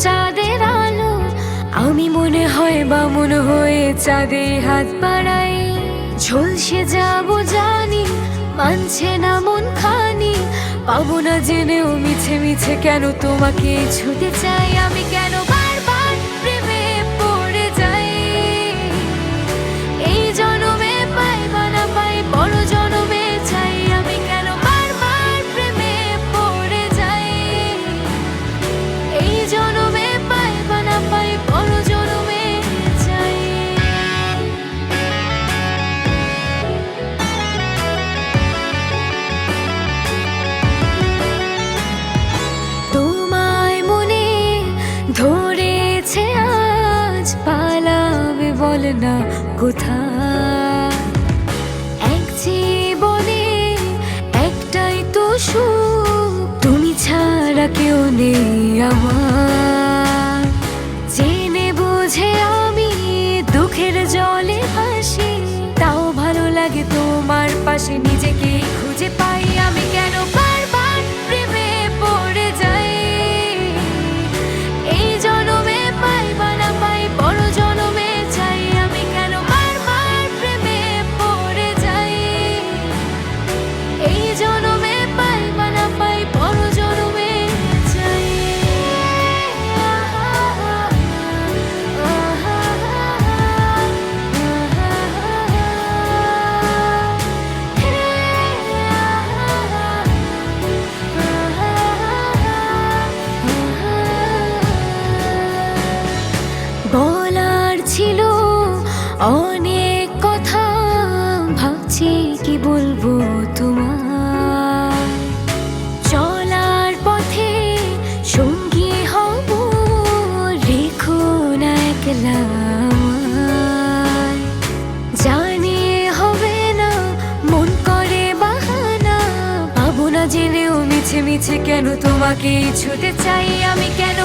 চাঁদের আলো, আমি মনে হয় বামুন হয়ে চাঁদে হাত বাড়াই। ঝলসে যাবো জানি, মানছে না মন খানি, পাবো না জেনেও মিছে মিছে কেন তোমাকে ছুতে চাই। আমি কেন বারবার প্রেমে পড়ে যাই, এই জনমে পাই বা না পাই বড় জনমে চাই। আমি কেন বারবার প্রেমে পড়ে যাই, এই জনমে পাই বা না পাই বড় জনমে চাই। তোমায় মনে ধরেছে আজ, পালাবে বল না কোথায়। এক জীবনে একটাই তো সুখ, তুমি ছাড়া কেউ নেই আমার। জেনে বুঝে আমি দুঃখের জলে ভাসি, তাও ভালো লাগে তোমার পাশে নিজেকে খুঁজে পাই। আমি কেন বারবার প্রেমে পড়ে যাই, এই জনমে পাই বা না পাই বড় জনমে চাই। আমি কেন বারবার প্রেমে পড়ে যাই, এই জনমে পাই বা না পাই বড় জনমে চাই। বলার ছিল অনেক কথা, ভাবছি কি বলবো তোমার। চলার পথে সঙ্গী হব, রেখো না একলা আমায়। জানি হবে না, মন করে বাহানা, পাবো না জেনেও মিছে মিছে কেন তোমাকে ছুতে চাই। আমি কেন